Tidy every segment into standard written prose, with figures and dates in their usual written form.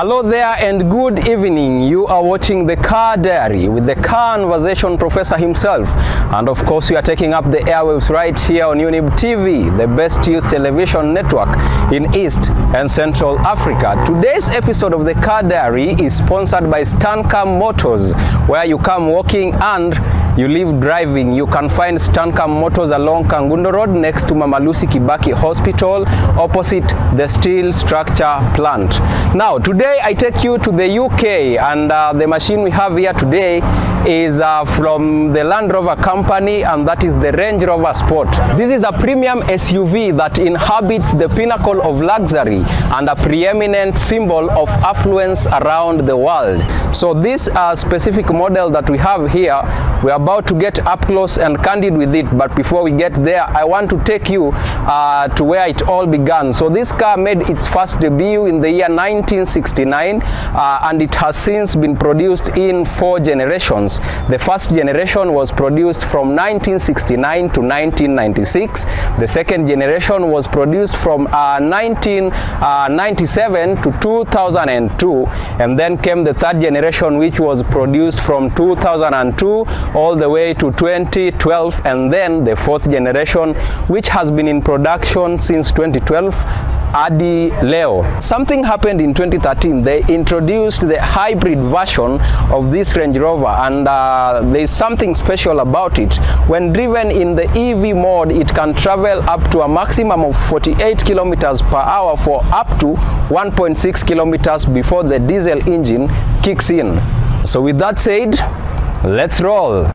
Hello there and good evening. You are watching the Car Diary with the conversation professor himself, and of course we are taking up the airwaves right here on Younib TV, the best youth television network in East and Central Africa. Today's episode of the Car Diary is sponsored by Stancam Motors, where you come walking and you live driving. You can find Stancam Motors along Kangundo Road next to Mama Lucy Kibaki Hospital, opposite the steel structure plant. Now today I take you to the UK, and the machine we have here today is from the Land Rover company, and that is the Range Rover Sport. This is a premium SUV that inhabits the pinnacle of luxury and a preeminent symbol of affluence around the world. So this specific model that we have here, we are about to get up close and candid with it, but before we get there I want to take you to where it all began. So this car made its first debut in the year 1969, and it has since been produced in 4 generations. The first generation was produced from 1969 to 1996. The second generation was produced from 1997 to 2002, and then came the third generation, which was produced from 2002 all the way to 2012, and then the fourth generation, which has been in production since 2012 Adi Leo. Something happened in 2013. They introduced the hybrid version of this Range Rover, and there is something special about it. When driven in the EV mode, it can travel up to a maximum of 48 kilometers per hour for up to 1.6 kilometers before the diesel engine kicks in. So with that said, let's roll.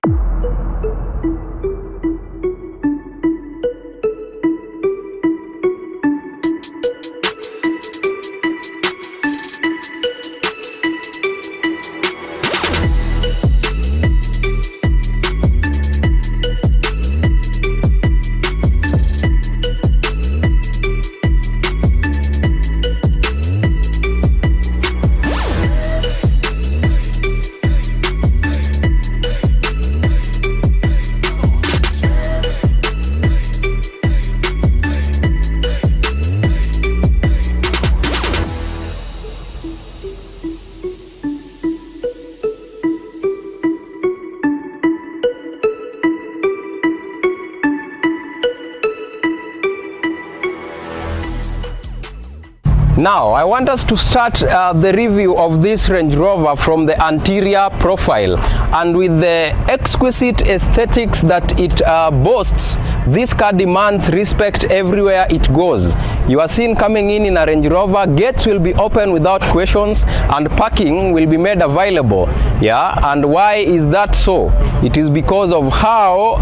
Now, I want us to start the review of this Range Rover from the anterior profile, and with the exquisite aesthetics that it boasts, this car demands respect everywhere it goes. You are seen coming in a Range Rover, gates will be open without questions, and parking will be made available. Yeah, and why is that so? It is because of how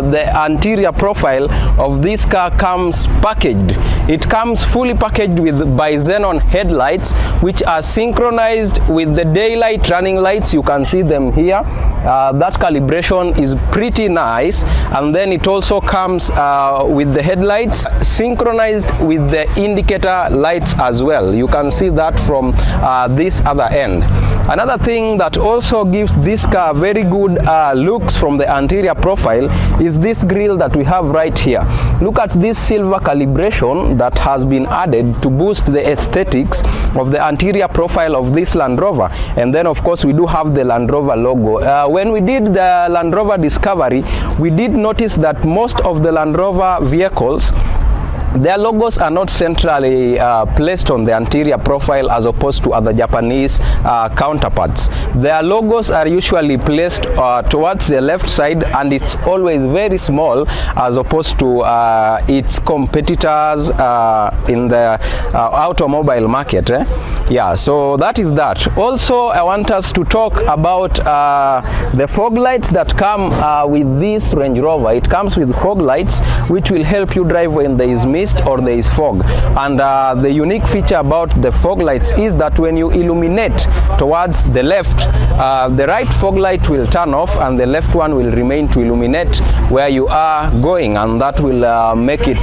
the anterior profile of this car comes packaged. It comes fully packaged with xenon headlights, which are synchronized with the daylight running lights. You can see them here. That calibration is pretty nice, and then it also comes with the headlights synchronized with the indicator lights as well. You can see that from this other end. Another thing that also gives this car very good looks from the anterior profile is this grille that we have right here. Look at this silver calibration that has been added to boost the aesthetics of the anterior profile of this Land Rover. And then of course we do have the Land Rover logo. When we did the Land Rover Discovery, we did notice that most of the Land Rover vehicles, their logos are not centrally placed on the anterior profile as opposed to other Japanese counterparts. Their logos are usually placed towards the left side, and it's always very small as opposed to its competitors in the automobile market. Yeah, so that is that. Also, I want us to talk about the fog lights that come with this Range Rover. It comes with fog lights which will help you drive when there is mist or there is fog. And the unique feature about the fog lights is that when you illuminate towards the left, the right fog light will turn off and the left one will remain to illuminate where you are going, and that will make it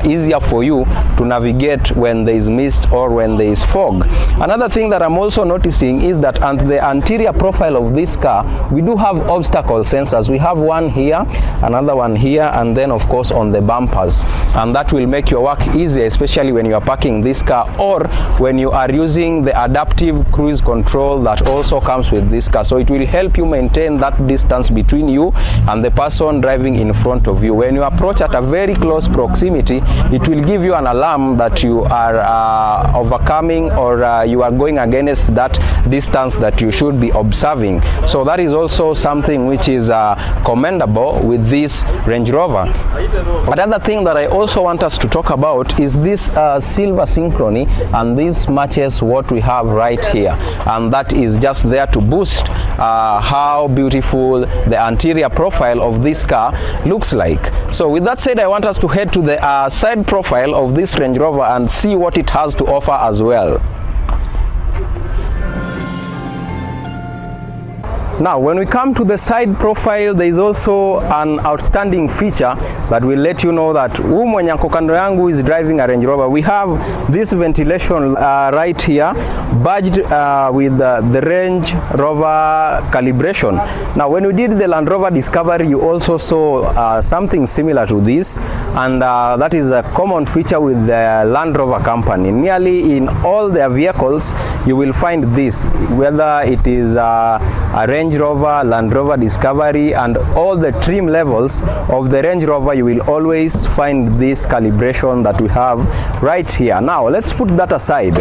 easier for you to navigate when there is mist or when there is fog. Another thing that I'm also noticing is that on the anterior profile of this car, we do have obstacle sensors. We have one here, another one here, and then of course on the bumpers, and that will make your work easier, especially when you are parking this car or when you are using the adaptive cruise control that also comes with this car. So it will help you maintain that distance between you and the person driving in front of you. When you approach at a very close proximity, it will give you an alarm that you are overcoming or you are going against that distance that you should be observing. So that is also something which is commendable with this Range Rover. Another thing that I also want us to talk about is this silver synchrony, and this matches what we have right here, and that is just there to boost how beautiful the anterior profile of this car looks like. So with that said, I want us to head to the side profile of this Range Rover and see what it has to offer as well. Now, when we come to the side profile, there is also an outstanding feature that will let you know that huyu mwenye ako kando yangu is driving a Range Rover. We have this ventilation right here, badged with the Range Rover calibration. Now, when we did the Land Rover Discovery, you also saw something similar to this, and that is a common feature with the Land Rover company. Nearly in all their vehicles, you will find this, whether it is a Range Rover, Land Rover Discovery, and all the trim levels of the Range Rover, you will always find this calibration that we have right here. Now, let's put that aside.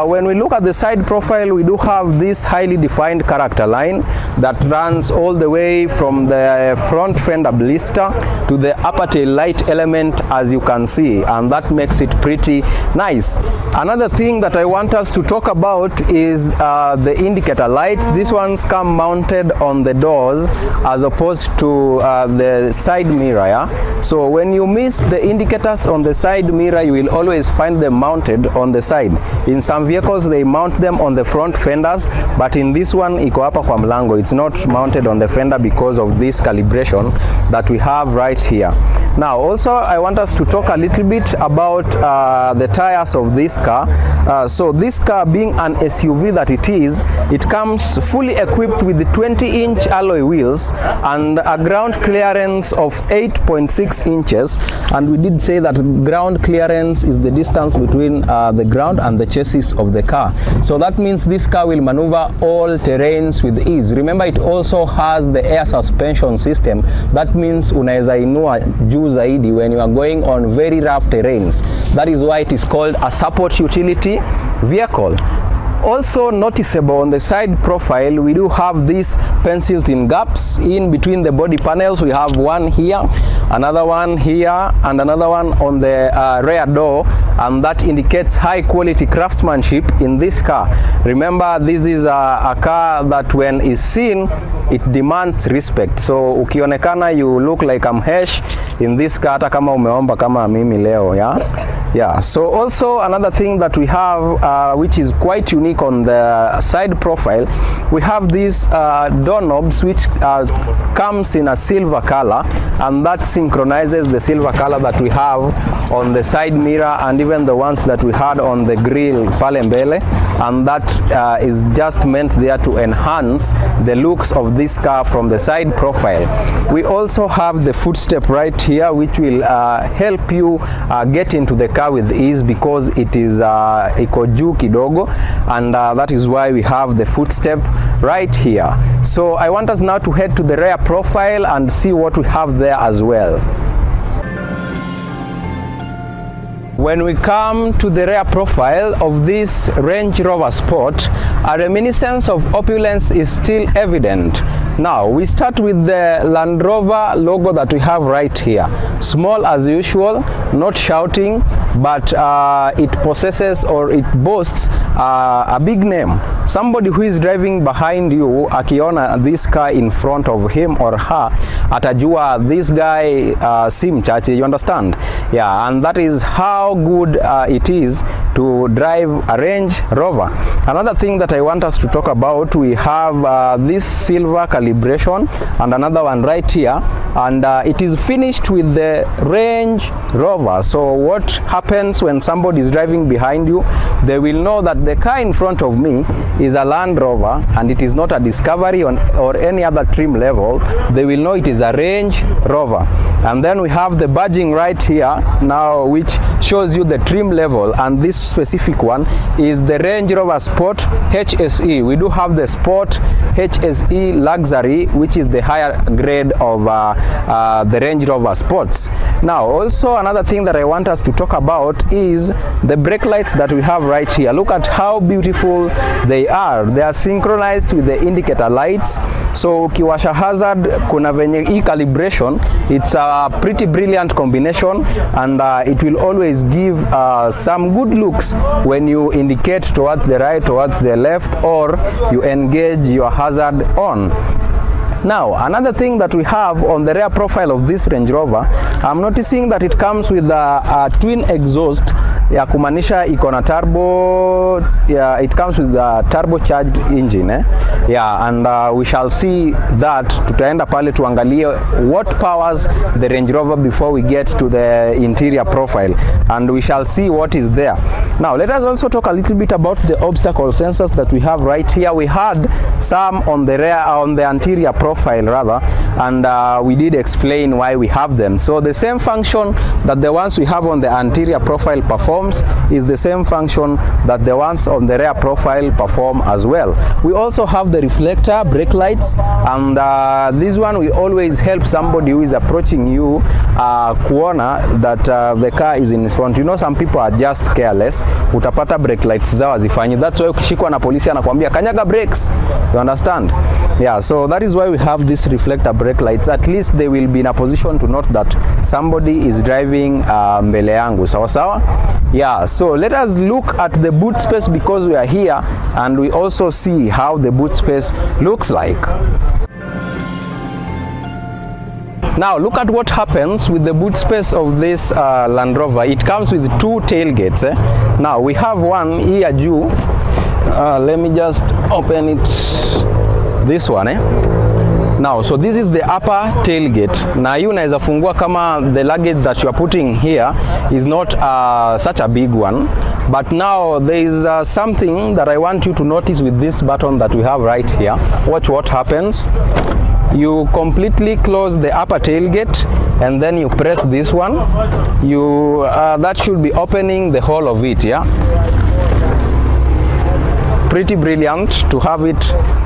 When we look at the side profile, we do have this highly defined character line that runs all the way from the front fender blister to the upper tail light element, as you can see, and that makes it pretty nice. Another thing that I want us to talk about is the indicator lights. These ones come mounted on the doors as opposed to the side mirror. Yeah? So when you miss the indicators on the side mirror, you will always find them mounted on the side. In some vehicles they mount them on the front fenders, but in this one iko hapa kwa mlango. It's not mounted on the fender because of this calibration that we have right here. Now also I want us to talk a little bit about the tires of this car. So this car, being an SUV that it is, it comes fully equipped with the 20-inch alloy wheels and a ground clearance of 8.6 inches, and we did say that ground clearance is the distance between the ground and the chassis of the car. So that means this car will maneuver all terrains with ease. Remember, it also has the air suspension system. That means unaweza inua juu zaidi when you are going on very rough terrains. That is why it is called a support utility vehicle. Also noticeable on the side profile, we do have these pencil thin gaps in between the body panels. We have one here, another one here, and another one on the rear door, and that indicates high quality craftsmanship in this car. Remember, this is a car that when is seen, it demands respect. So ukionekana, you look like a mhesh in this car, hata kama umeomba kama mimi leo, yeah. So also another thing that we have which is quite unique on the side profile, we have these door knobs which comes in a silver color, and that synchronizes the silver color that we have on the side mirror and even the ones that we had on the grille pale mbele, and that is just meant there to enhance the looks of this car from the side profile. We also have the footstep right here, which will help you get into the car with ease because it is iko juu kidogo, and that is why we have the footstep right here. So I want us now to head to the rear profile and see what we have there as well. When we come to the rear profile of this Range Rover Sport, a reminiscence of opulence is still evident. Now we start with the Land Rover logo that we have right here. Small as usual, not shouting, but it possesses or it boasts a big name. Somebody who is driving behind you, akiona this car in front of him or her, atajua this guy si mchache, you understand? Yeah, and that is how good it is to drive a Range Rover. Another thing that I want us to talk about, we have this silver calibration and another one right here, and it is finished with the Range Rover. So what happens when somebody is driving behind you, they will know that the car in front of me is a Land Rover and it is not a Discovery or any other trim level. They will know it is a Range Rover. And then we have the badging right here now, which shows you the trim level, and this specific one is the Range Rover Sport HSE. We do have the Sport HSE Luxury, which is the higher grade of the Range Rover Sports. Now also another thing that I want us to talk about is the brake lights that we have right here. Look at how beautiful they are. They are synchronized with the indicator lights, so ukiwasha hazard kuna venye hii calibration, it's a pretty brilliant combination, and it will always give some good looks when you indicate towards the right, towards the left, or you engage your hazard on. Now another thing that we have on the rear profile of this Range Rover, I'm noticing that it comes with a twin exhaust, ya kumaanisha iko na turbo, it comes with a turbocharged engine and we shall see that. Tutaenda pale tuangalie what powers the Range Rover before we get to the interior profile, and we shall see what is there. Now let us also talk a little bit about the obstacle sensors that we have right here. We had some on the rear, on the anterior profile rather, and we did explain why we have them. So the same function that the ones we have on the anterior profile performs is the same function that the ones on the rear profile perform as well. We also have the reflector brake lights, and this one will always help somebody who is approaching you kuona that the car is in front. You know, some people are just careless, utapata brake lights zao hazifanyi. That's why ukishikwa na polisi anakuambia kanyaga brakes, you understand? Yeah, so that is why we have this reflector brake lights. At least they will be in a position to note that somebody is driving mbele yangu. Sawa sawa? Yeah, so let us look at the boot space, because we are here and we also see how the boot space looks like. Now look at what happens with the boot space of this Land Rover. It comes with two tailgates. Now we have one here juu. Let me just open it. This one Now, so this is the upper tailgate. Na hii unaweza fungua kama the luggage that you are putting here is not such a big one. But now there is something that I want you to notice with this button that we have right here. Watch what happens. You completely close the upper tailgate and then you press this one. You that should be opening the whole of it, yeah. Pretty brilliant to have it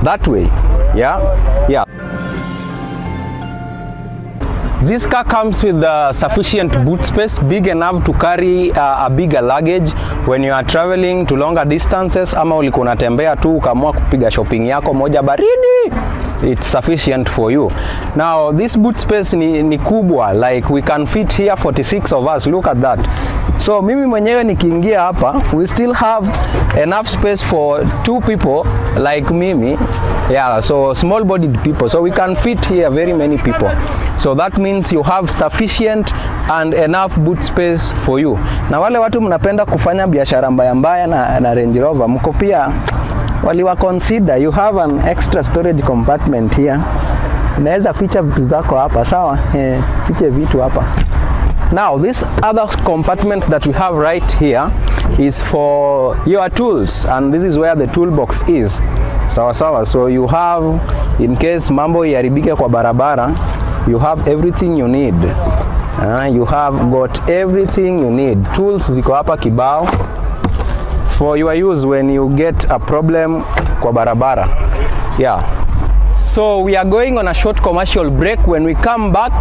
that way, yeah. This car comes with sufficient boot space, big enough to carry a bigger luggage when you are traveling to longer distances, ama ulikuwa unatembea tu ukaamua kupiga shopping yako moja baridi. It's sufficient for you. Now this boot space ni kubwa, like we can fit here 46 of us. Look at that. So mimi mwenyewe nikiingia hapa, we still have enough space for 2 people like mimi. Yeah, so small bodied people, so we can fit here very many people. So that means you have sufficient and enough boot space for you. Na wale watu mnapenda kufanya biashara mbaya mbaya na Range Rover, mko pia waliwa consider you have an extra storage compartment here. Unaweza ficha vitu zako hapa, sawa? Fiche vitu hapa. Now this other compartment that we have right here is for your tools, and this is where the toolbox is. Sawa sawa. So you have, in case mambo iharibike kwa barabara, you have everything you need. You have got everything you need. Tools ziko hapa kibao for your use when you get a problem kwa barabara. Yeah. So we are going on a short commercial break. When we come back,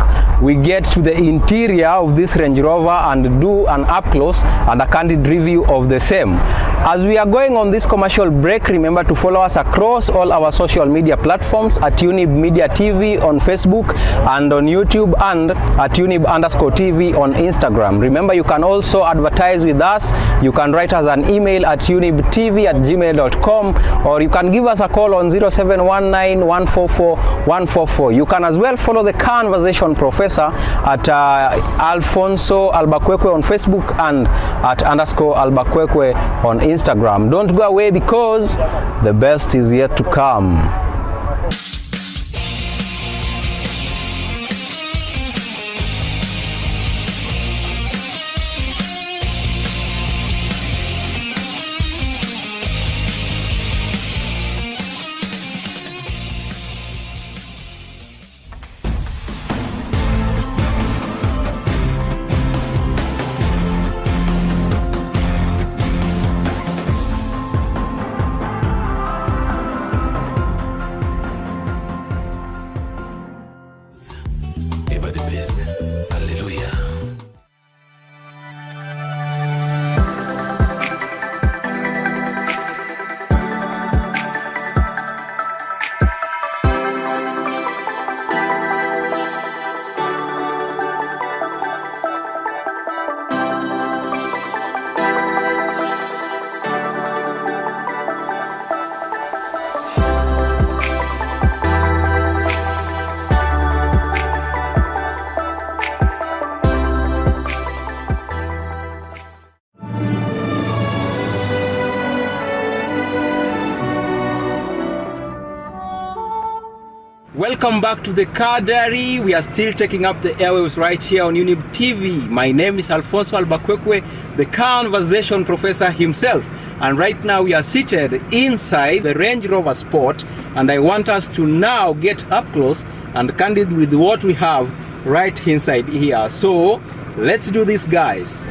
we get to the interior of this Range Rover and do an up close and a candid review of the same. As we are going on this commercial break, remember to follow us across all our social media platforms at Younib Media TV on Facebook and on YouTube, and at Younib_TV on Instagram. Remember, you can also advertise with us. You can write us an email at younibtv@gmail.com, or you can give us a call on 0719-144-144. You can as well follow the Conversation Professor at Alfonso Albakwekwe on Facebook and at _Albakwekwe on Instagram. Don't go away, because the best is yet to come. never the best. Hallelujah. Welcome back to the Car Diary. We are still taking up the airwaves right here on Younib TV. My name is Alfonso Albakwekwe, the conversation professor himself. And right now we are seated inside the Range Rover Sport, and I want us to now get up close and candid with what we have right inside here. So let's do this, guys.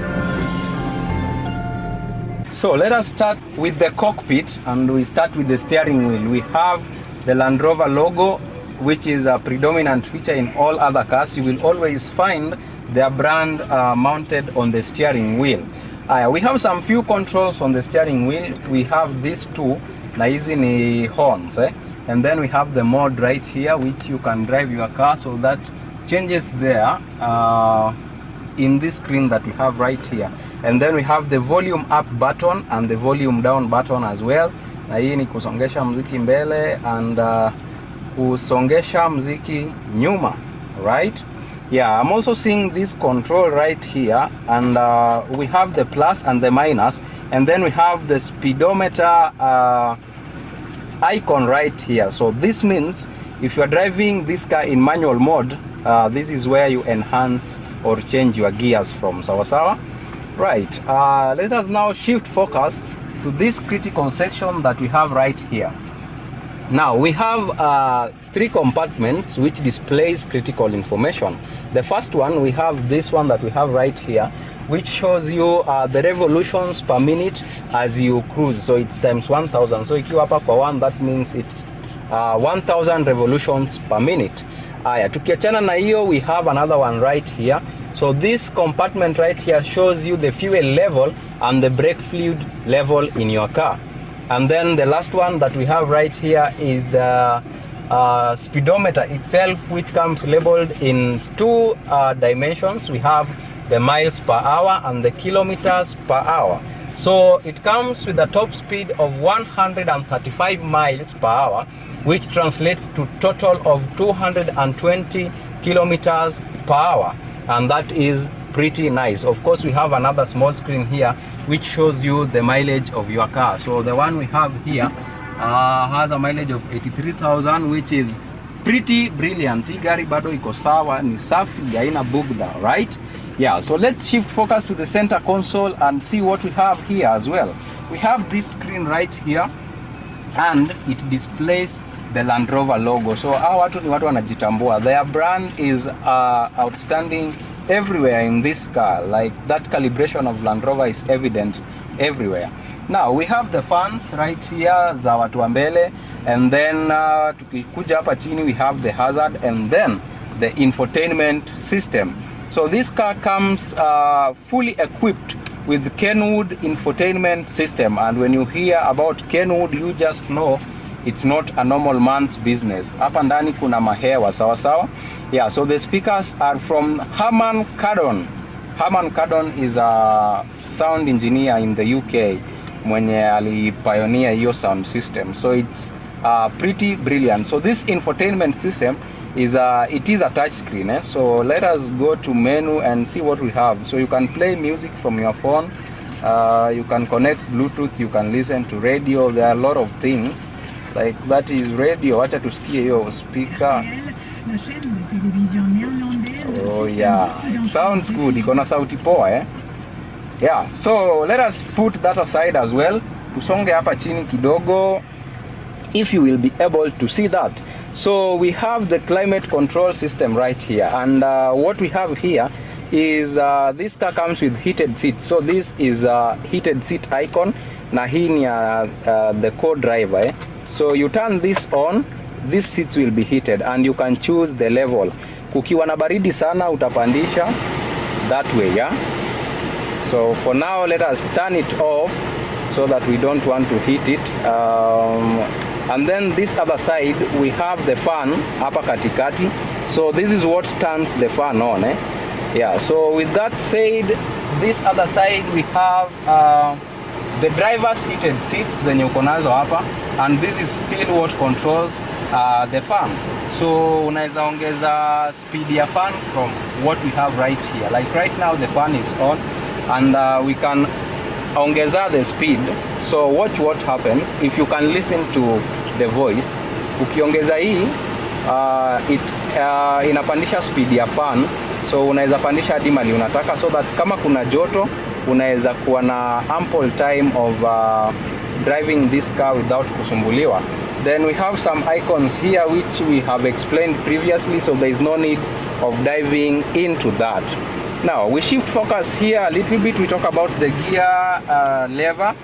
So let us start with the cockpit, and we start with the steering wheel. We have the Land Rover logo, which is a predominant feature in all other cars. You will always find their brand mounted on the steering wheel. We have some few controls on the steering wheel. We have these two, na hizi ni horns, and then we have the mode right here, which you can drive your car. So that changes there in this screen that we have right here. And then we have the volume up button and the volume down button as well. Na hii ni kusongesha mziki mbele and kusongesha mziki nyuma, right? Yeah, I'm also seeing this control right here, and we have the plus and the minus, and then we have the speedometer icon right here. So this means if you are driving this car in manual mode, this is where you enhance or change your gears from. Sawa. Right, let us now shift focus to this critical section that we have right here. Now we have 3 compartments which displays critical information. The first one, we have this one that we have right here, which shows you the revolutions per minute as you cruise. So it's times 1000. So ikiwa hapa kwa 1, that means it's 1000 revolutions per minute. Tukiachana na hiyo, we have another one right here. So this compartment right here shows you the fuel level and the brake fluid level in your car. And then the last one that we have right here is the speedometer itself, which comes labeled in 2 dimensions. We have the miles per hour and the kilometers per hour. So it comes with a top speed of 135 miles per hour, which translates to total of 220 kilometers per hour. And that is pretty nice. Of course, we have another small screen here which shows you the mileage of your car. So the one we have here has a mileage of 83,000, which is pretty brilliant. Hii gari bado iko sawa, ni safi, haina bugdha, right? Yeah, so let's shift focus to the center console and see what we have here as well. We have this screen right here, and it displays the Land Rover logo. So hawa watu ni watu wanajitambua. Their brand is outstanding everywhere in this car. Like that calibration of Land Rover is evident everywhere. Now we have the fans right here za watu wa mbele, and then tukikuja hapa chini we have the hazard and then the infotainment system. So this car comes fully equipped with Kenwood infotainment system, and when you hear about Kenwood, you just know it's not a normal man's business. Hapa ndani kuna mahewa sawa. Yeah, so the speakers are from Herman Kardon. Herman Kardon is a sound engineer in the UK mwenye alipioneer hiyo sound system. So it's pretty brilliant. So this infotainment system is it is a touch screen. So let us go to menu and see what we have. So you can play music from your phone. You can connect Bluetooth. You can listen to radio. There are a lot of things. Like that is radio. Wacha tusikie hiyo speaker. Oh yeah, it sounds good. Iko na sauti poa Yeah, so let us put that aside as well. Tusonge hapa chini kidogo, if you will be able to see that. So we have the climate control system right here, and what we have here is this car comes with heated seats. So this is a heated seat icon. Na hii ni the co-driver. So you turn this on, these seats will be heated, and you can choose the level. kukiwa na baridi sana utapandisha that way, yeah. So for now let us turn it off so that we don't want to heat it. And then this other side we have the fan hapa katikati. So this is what turns the fan on, eh? Yeah, so with that said, this other side we have the driver's heated seats zenye uko nazo hapa, and this is still what controls the fan. So unaweza ongeza speed ya fan from what we have right here. Like right now the fan is on, and we can ongeza the speed. So watch what happens if you can listen to the voice. Ukiongeza hii inapandisha speed ya fan, so unaweza pandisha hadi mali unataka, so that kama kuna joto unaweza kuwa na ample time of driving this car without kusumbuliwa. Then we have some icons here which we have explained previously, so there is no need of diving into that. Now we shift focus here a little bit. We talk about the gear lever.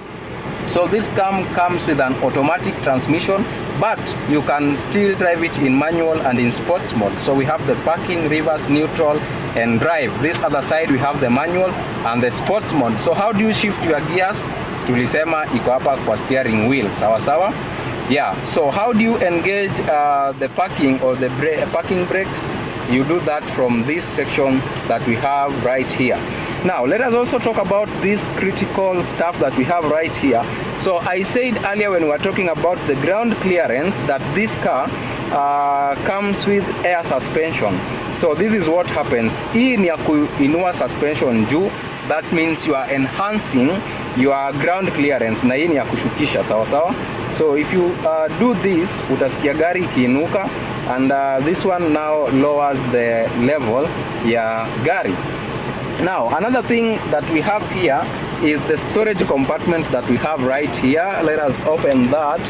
So this comes with an automatic transmission, but you can still drive it in manual and in sports mode. So we have the parking, reverse, neutral, and drive. This other side we have the manual and the sports mode. So how do you shift your gears? Tulisema iko hapa kwa steering wheel, sawa sawa. Yeah, so how do you engage the parking or the parking brakes? You do that from this section that we have right here. Now let us also talk about this critical stuff that we have right here. So I said earlier when we were talking about the ground clearance that this car comes with air suspension. So this is what happens. Hii ni ya kuinua suspension juu. That means you are enhancing your ground clearance, na hii ni ya kushukisha, sawa sawa. So if you do this, utasikia gari ikiinuka, and this one now lowers the level ya gari. Now another thing that we have here is the storage compartment that we have right here. Let us open that.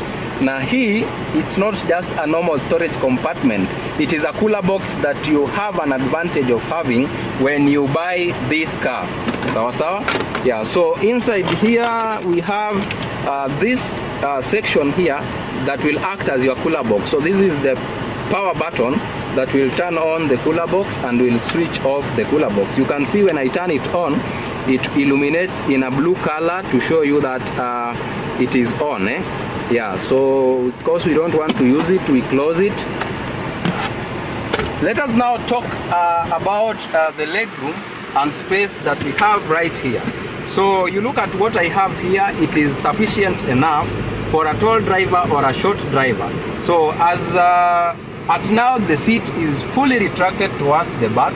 Now here, it's not just a normal storage compartment. It is a cooler box that you have an advantage of having when you buy this car. Sawa sawa? Yeah, so inside here we have this section here that will act as your cooler box. So this is the power button that will turn on the cooler box and will switch off the cooler box. You can see when I turn it on, it illuminates in a blue color to show you that it is on, eh? Yeah, so because we don't want to use it, we close it. Let us now talk about the legroom and space that we have right here. So you look at what I have here, it is sufficient enough for a tall driver or a short driver. So as at now the seat is fully retracted towards the back,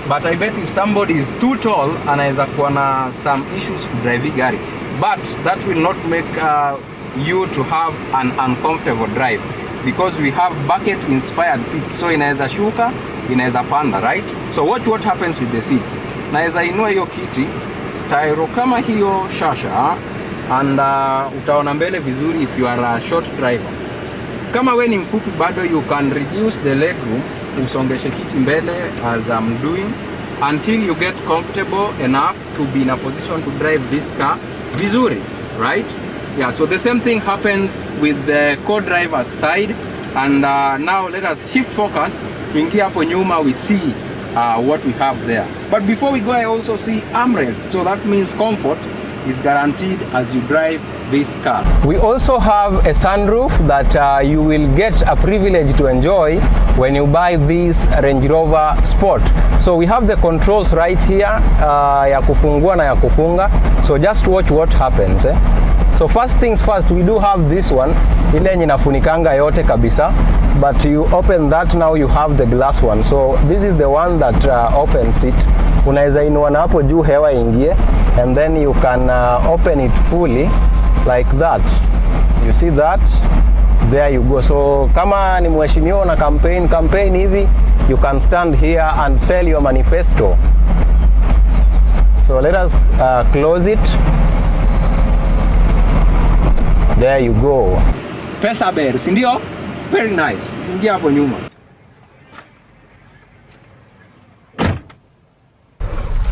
but I bet if somebody is too tall anaweza kuwa na some issues driving gari, but that will not make you to have an uncomfortable drive, because we have bucket inspired seats. So inaweza shuka, inaweza panda, right? So watch what happens with the seats. Naweza inua hiyo kiti styro kama hiyo shasha, and utaona mbele vizuri if you are a short driver. Kama we ni mfupi bado, you can reduce the legroom, usongeshe kiti mbele as I'm doing, until you get comfortable enough to be in a position to drive this car vizuri, right? Yeah, so the same thing happens with the co-driver's side. And now let us shift focus. Tuingia hapo nyuma, we see what we have there. But before we go, I also see armrest. So that means comfort is guaranteed as you drive this car. We also have a sunroof that you will get a privilege to enjoy when you buy this Range Rover Sport. So we have the controls right here, ya kufungua na ya kufunga. So just watch what happens, eh? So first things first, we do have this one, ile yenye inafunikanga yote kabisa, but you open that, now you have the glass one. So this is the one that opens it. Unaweza inua na hapo juu hewa ingie, and then you can open it fully like that. You see that? There you go. So kama ni mheshimiwa na campaign hivi, you can stand here and sell your manifesto. So let us close it. There you go. Pesa bear, si ndio? Very nice. Tuingia hapo nyuma.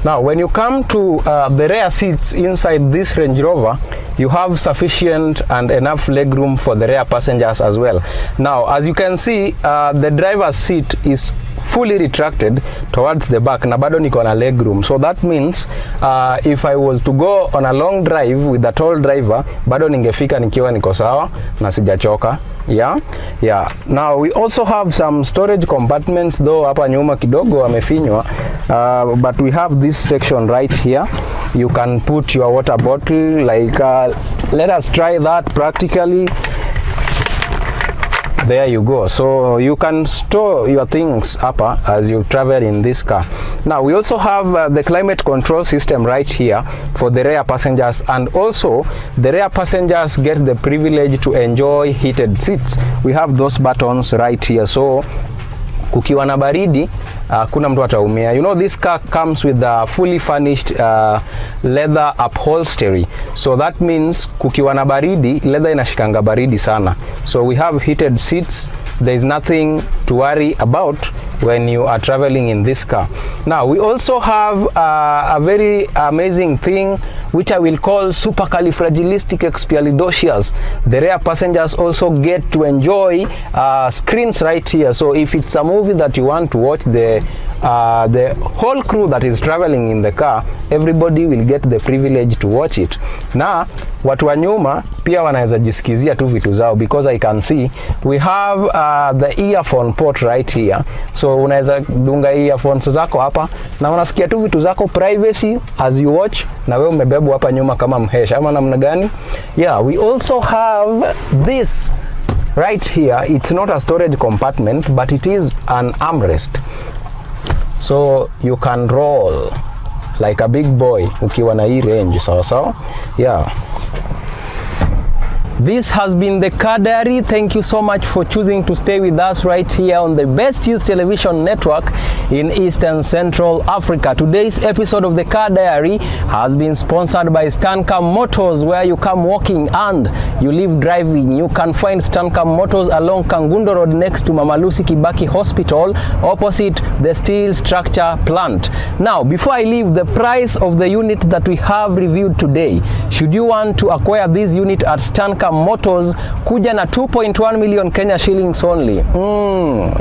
Now when you come to the rear seats inside this Range Rover, you have sufficient and enough legroom for the rear passengers as well. Now as you can see, the driver's seat is fully retracted towards the back na bado niko na leg room, so that means if I was to go on a long drive with a tall driver bado ningefika nikiwa niko sawa na sijachoka. Yeah. Now we also have some storage compartments, though hapa nyuma kidogo amefinywa, but we have this section right here. You can put your water bottle, like let us try that practically. There you go. So you can store your things up as you travel in this car. Now we also have the climate control system right here for the rear passengers, and also the rear passengers get the privilege to enjoy heated seats. We have those buttons right here, so kukiwa na baridi kuna mtu ataumia. You know, this car comes with a fully furnished leather upholstery, so that means kukiwa na baridi leather inashikanga baridi sana. So we have heated seats. There is nothing to worry about when you are traveling in this car. Now we also have a very amazing thing which I will call supercalifragilisticexpialidocious. The rear passengers also get to enjoy screens right here. So if it's a movie that you want to watch, the whole crew that is traveling in the car, everybody will get the privilege to watch it. Na watu wa nyuma pia wanaweza jisikizia tu vitu zao, because I can see we have the earphone port right here. So unaweza dunga earphones zako hapa na unasikia tu vitu zako privacy as you watch, na wewe umebebwa hapa nyuma kama mhesha ama namna gani. Yeah, we also have this right here. It's not a storage compartment, but it is an armrest, so you can roll like a big boy ukiwa na hii range. So yeah. This has been the Car Diary. Thank you so much for choosing to stay with us right here on the best youth television network in East and Central Africa. Today's episode of the Car Diary has been sponsored by Stancam Motors, where you come walking and you live driving. You can find Stancam Motors along Kangundo Road next to Mama Lucy Kibaki Hospital, opposite the steel structure plant. Now, before I leave, the price of the unit that we have reviewed today, should you want to acquire this unit at Stancam Motors, kuja na 2.1 million Kenya shillings only.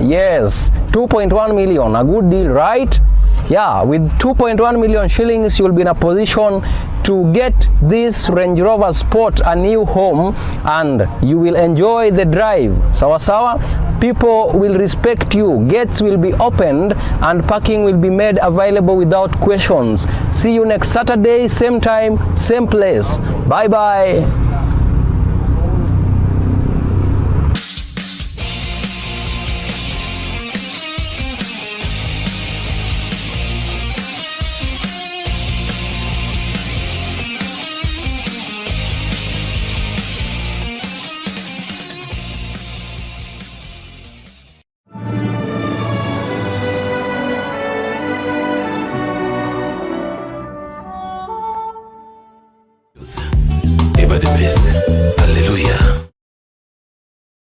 Yes, 2.1 million, a good deal, right? Yeah, with 2.1 million shillings, you'll be in a position to get this Range Rover Sport a new home, and you will enjoy the drive. Sawa sawa? People will respect you, gates will be opened, and parking will be made available without questions. See you next Saturday, same time, same place. Bye bye. Ever the best. Hallelujah.